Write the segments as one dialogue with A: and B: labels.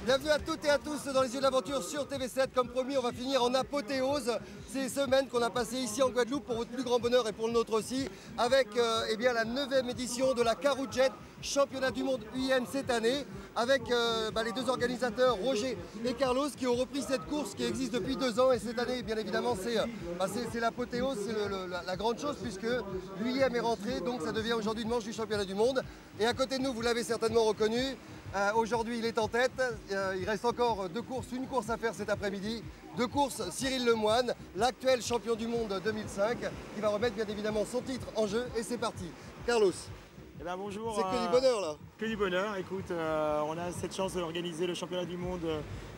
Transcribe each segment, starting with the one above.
A: Bienvenue à toutes et à tous dans les yeux de l'aventure sur TV7. Comme promis, on va finir en apothéose ces semaines qu'on a passées ici en Guadeloupe pour votre plus grand bonheur et pour le nôtre aussi, avec eh bien, la 9e édition de la Caroujet, championnat du monde UIM cette année, avec les deux organisateurs, Roger et Carlos, qui ont repris cette course qui existe depuis 2 ans. Et cette année, bien évidemment, c'est l'apothéose, c'est la grande chose, puisque l'UIM est rentré, donc ça devient aujourd'hui le manche du championnat du monde. Et à côté de nous, vous l'avez certainement reconnu, aujourd'hui il est en tête. Il reste encore une course à faire cet après-midi. 2 courses, Cyril Lemoine, l'actuel champion du monde 2005, qui va remettre bien évidemment son titre en jeu. Et c'est parti. Carlos.
B: Eh ben bonjour.
A: C'est que du bonheur là.
B: Que du bonheur. Écoute, on a cette chance d'organiser le championnat du monde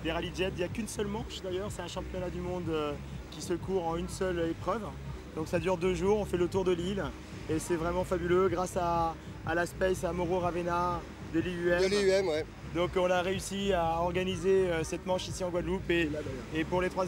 B: des rallye jet. Il n'y a qu'une seule manche d'ailleurs. C'est un championnat du monde qui se court en une seule épreuve. Donc ça dure 2 jours. On fait le tour de l'île et c'est vraiment fabuleux grâce à la Space, à Mauro Ravena de l'IUM.
A: De l'IUM, ouais.
B: Donc on a réussi à organiser cette manche ici en Guadeloupe et pour les 3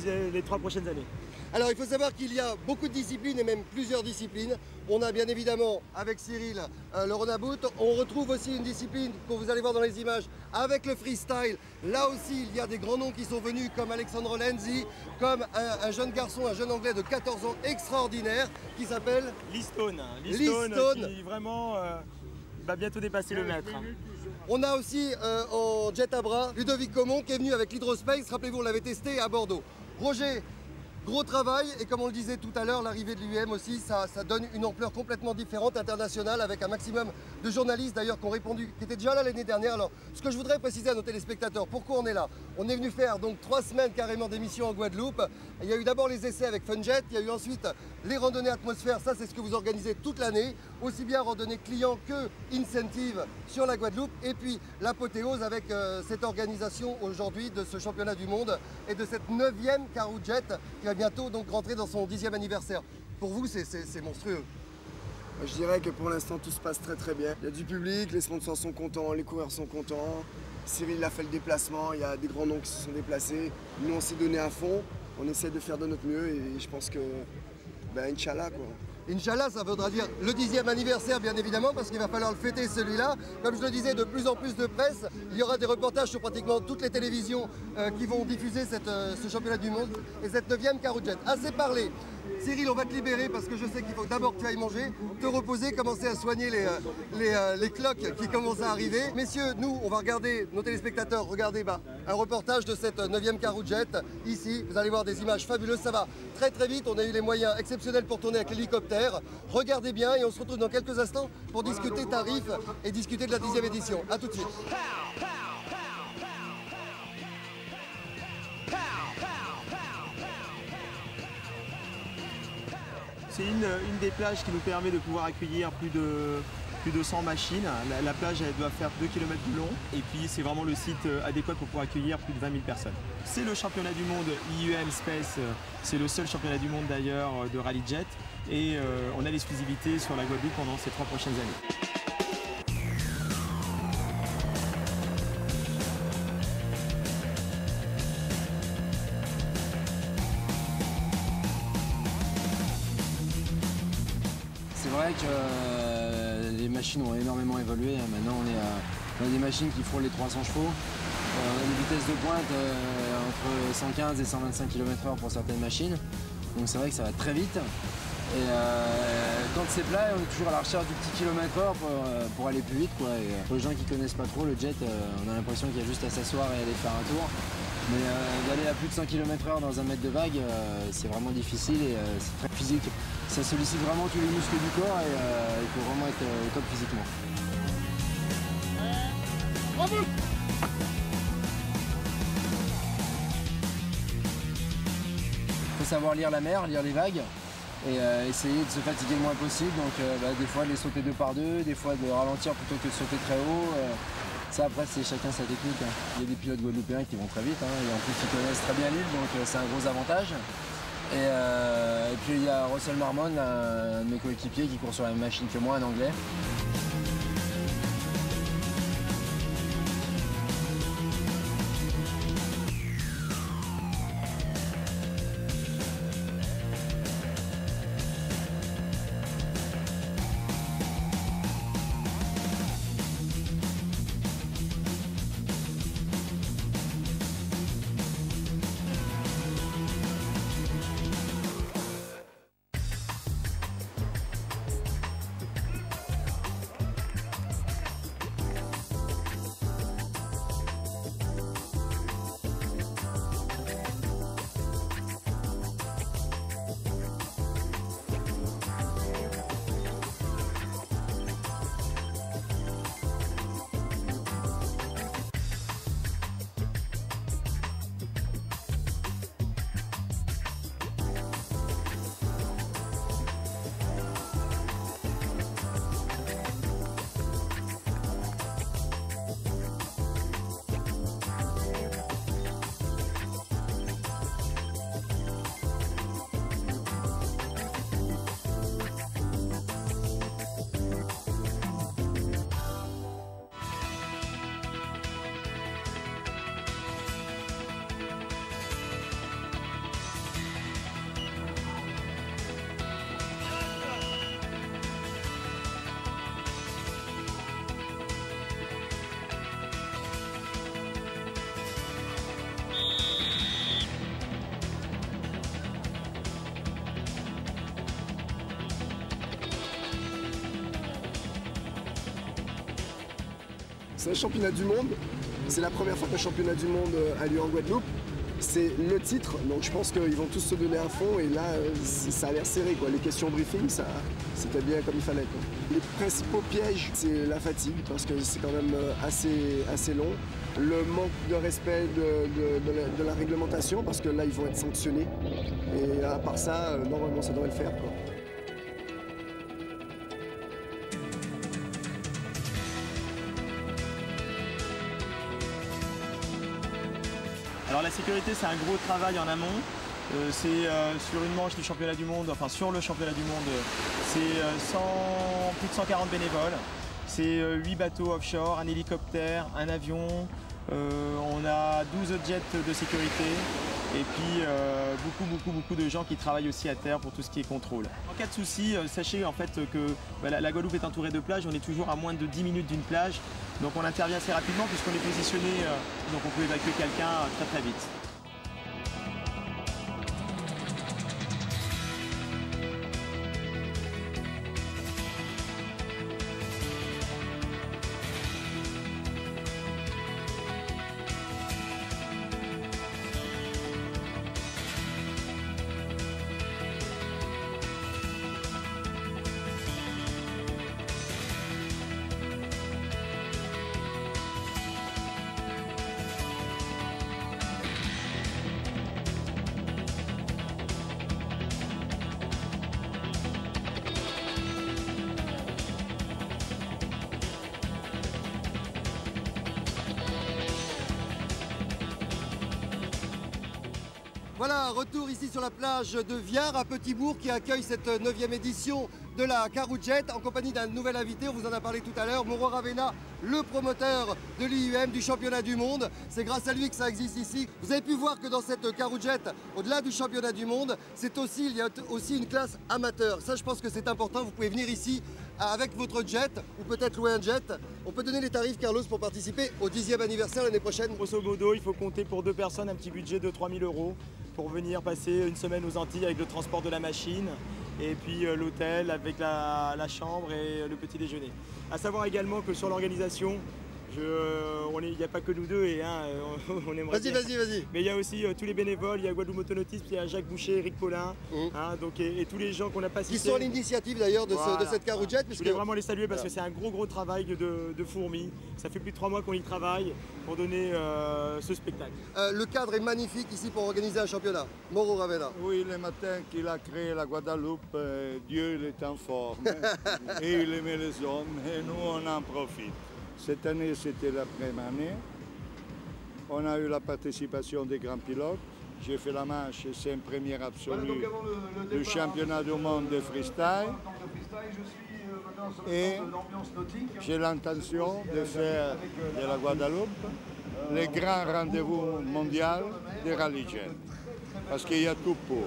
B: prochaines années.
A: Alors il faut savoir qu'il y a beaucoup de disciplines et même plusieurs disciplines. On a bien évidemment avec Cyril le runabout. On retrouve aussi une discipline que vous allez voir dans les images avec le freestyle. Là aussi il y a des grands noms qui sont venus comme Alexandre Lenzi, comme un jeune garçon, un jeune anglais de 14 ans extraordinaire qui s'appelle
B: Lee Stone. Qui vraiment va bientôt dépasser le mètre.
A: On a aussi en jet à bras Ludovic Comon qui est venu avec l'Hydrospace. Rappelez-vous, on l'avait testé à Bordeaux. Roger, gros travail, et comme on le disait tout à l'heure, l'arrivée de l'UM aussi, ça donne une ampleur complètement différente, internationale, avec un maximum de journalistes d'ailleurs qui ont répondu, qui étaient déjà là l'année dernière. Alors, ce que je voudrais préciser à nos téléspectateurs, pourquoi on est là? On est venu faire donc 3 semaines carrément d'émission en Guadeloupe. Il y a eu d'abord les essais avec Funjet, il y a eu ensuite les randonnées atmosphère, ça c'est ce que vous organisez toute l'année, aussi bien randonnées clients que incentive sur la Guadeloupe, et puis l'apothéose avec cette organisation aujourd'hui de ce championnat du monde et de cette 9e Caroujet qui va bientôt donc rentrer dans son 10e anniversaire. Pour vous, c'est monstrueux.
C: Je dirais que pour l'instant tout se passe très bien. Il y a du public, les sponsors sont contents, les coureurs sont contents. Cyril a fait le déplacement, il y a des grands noms qui se sont déplacés. Nous on s'est donné à fond, on essaie de faire de notre mieux et je pense que, Inch'Allah quoi.
A: Inch'Allah, ça voudra dire le 10e anniversaire bien évidemment, parce qu'il va falloir le fêter celui-là. Comme je le disais, de plus en plus de presse. Il y aura des reportages sur pratiquement toutes les télévisions qui vont diffuser ce championnat du monde et cette 9e Caroujet. Assez parlé. Cyril, on va te libérer parce que je sais qu'il faut d'abord que tu ailles manger, te reposer, commencer à soigner les cloques qui commencent à arriver. Messieurs, nous, on va regarder, nos téléspectateurs, regarder un reportage de cette 9e Caroujet ici. Vous allez voir des images fabuleuses, ça va très vite. On a eu les moyens exceptionnels pour tourner avec l'hélicoptère. Regardez bien et on se retrouve dans quelques instants pour discuter tarifs et discuter de la 10e édition. A tout de suite.
B: C'est une des plages qui nous permet de pouvoir accueillir plus de 100 machines. La plage elle doit faire 2 km de long et puis c'est vraiment le site adéquat pour pouvoir accueillir plus de 20 000 personnes. C'est le championnat du monde IUM Space, c'est le seul championnat du monde d'ailleurs de rallye jet et on a l'exclusivité sur la Guadeloupe pendant ces 3 prochaines années.
D: C'est vrai que les machines ont énormément évolué. Maintenant, on a des machines qui frôlent les 300 chevaux. On a une vitesse de pointe entre 115 et 125 km/h pour certaines machines. Donc c'est vrai que ça va très vite. Et quand c'est plat, on est toujours à la recherche du petit kilomètre-heure pour aller plus vite, quoi. Et pour les gens qui ne connaissent pas trop le jet, on a l'impression qu'il y a juste à s'asseoir et aller faire un tour. Mais d'aller à plus de 100 km/h dans un mètre de vague, c'est vraiment difficile et c'est très physique. Ça sollicite vraiment tous les muscles du corps et il faut vraiment être au top physiquement. Il faut savoir lire la mer, lire les vagues et essayer de se fatiguer le moins possible. Donc des fois de les sauter 2 par 2, des fois de ralentir plutôt que de sauter très haut. Ça après c'est chacun sa technique. Il y a des pilotes guadeloupéens qui vont très vite et en plus ils connaissent très bien l'île donc c'est un gros avantage. Et puis il y a Russell Marmon, un de mes coéquipiers qui court sur la même machine que moi, un anglais.
C: C'est un championnat du monde. C'est la première fois qu'un championnat du monde a lieu en Guadeloupe. C'est le titre, donc je pense qu'ils vont tous se donner à fond et là, ça a l'air serré, quoi. Les questions briefing, c'était bien comme il fallait, quoi. Les principaux pièges, c'est la fatigue, parce que c'est quand même assez long. Le manque de respect de la réglementation, parce que là, ils vont être sanctionnés. Et à part ça, normalement, ça devrait le faire, quoi.
B: Alors la sécurité, c'est un gros travail en amont. C'est sur une manche du championnat du monde, enfin sur le championnat du monde, c'est plus de 140 bénévoles. C'est 8 bateaux offshore, un hélicoptère, un avion. On a 12 jets de sécurité et puis beaucoup de gens qui travaillent aussi à terre pour tout ce qui est contrôle. En cas de souci, sachez en fait que la Guadeloupe est entourée de plages, on est toujours à moins de 10 minutes d'une plage, donc on intervient assez rapidement puisqu'on est positionné, donc on peut évacuer quelqu'un très vite.
A: Voilà, retour ici sur la plage de Viard à Petit-Bourg qui accueille cette 9e édition de la Caroujet en compagnie d'un nouvel invité, on vous en a parlé tout à l'heure, Mauro Ravena, le promoteur de l'IUM, du championnat du monde. C'est grâce à lui que ça existe ici. Vous avez pu voir que dans cette Caroujet, au-delà du championnat du monde, il y a aussi une classe amateur. Ça, je pense que c'est important, vous pouvez venir ici avec votre jet ou peut-être louer un jet. On peut donner les tarifs, Carlos, pour participer au 10e anniversaire l'année prochaine.
B: Grosso modo, il faut compter pour 2 personnes un petit budget de 3 000 € pour venir passer une semaine aux Antilles avec le transport de la machine et puis l'hôtel avec la chambre et le petit déjeuner. À savoir également que sur l'organisation, il n'y a pas que nous deux et on aimerait bien.
A: Vas-y.
B: Mais il y a aussi tous les bénévoles, il y a Guadeloupe Motonautisme, il y a Jacques Boucher, Eric Paulin, et tous les gens qu'on n'a pas cités.
A: Qui sont à l'initiative d'ailleurs de cette Caroujet.
B: Je voulais vraiment les saluer parce que c'est un gros travail de fourmi. Ça fait plus de 3 mois qu'on y travaille pour donner ce spectacle.
A: Le cadre est magnifique ici pour organiser un championnat. Mauro Ravena.
E: Oui, le matin qu'il a créé la Guadeloupe, Dieu il est en forme et il aimait les hommes et nous on en profite. Cette année, c'était la première année. On a eu la participation des grands pilotes. J'ai fait la manche et c'est une première absolue du championnat du monde de freestyle. Et j'ai l'intention de faire de la Guadeloupe le grand rendez-vous mondial des rallyes-jeunes. Parce qu'il y a tout pour.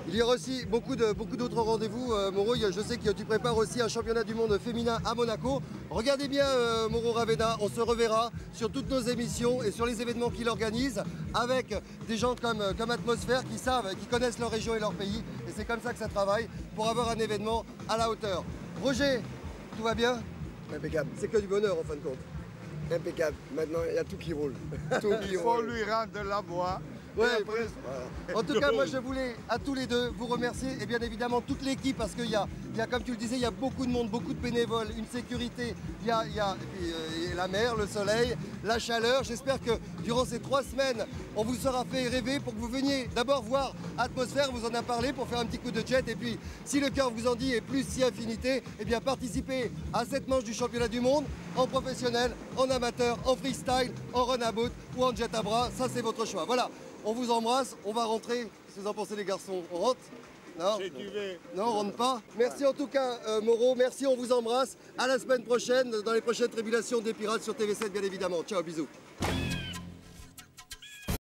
A: Il y aura aussi beaucoup d'autres rendez-vous. Mauro, je sais que tu prépares aussi un championnat du monde féminin à Monaco. Regardez bien Mauro Ravena, on se reverra sur toutes nos émissions et sur les événements qu'il organise avec des gens comme Atmosphère qui savent, qui connaissent leur région et leur pays. Et c'est comme ça que ça travaille pour avoir un événement à la hauteur. Roger, tout va bien?
C: Impeccable.
A: C'est que du bonheur en fin de compte.
C: Impeccable. Maintenant, il y a tout qui roule.
E: Il faut lui rendre la voix.
A: Ouais, voilà. En tout cas, moi je voulais à tous les deux vous remercier et bien évidemment toute l'équipe parce qu'il y a, comme tu le disais, il y a beaucoup de monde, beaucoup de bénévoles, une sécurité, il y a la mer, le soleil, la chaleur. J'espère que durant ces 3 semaines, on vous sera fait rêver pour que vous veniez d'abord voir Atmosphère, vous en a parlé pour faire un petit coup de jet et puis si le cœur vous en dit et plus si affinité, eh bien participez à cette manche du championnat du monde en professionnel, en amateur, en freestyle, en run à boat ou en jet à bras, ça c'est votre choix. Voilà. On vous embrasse, on va rentrer. Qu'est-ce que vous en pensez les garçons? On rentre? Non,
E: Si tu veux.
A: non, on rentre pas. Merci en tout cas Mauro, merci, on vous embrasse. À la semaine prochaine, dans les prochaines tribulations des pirates sur TV7 bien évidemment. Ciao, bisous.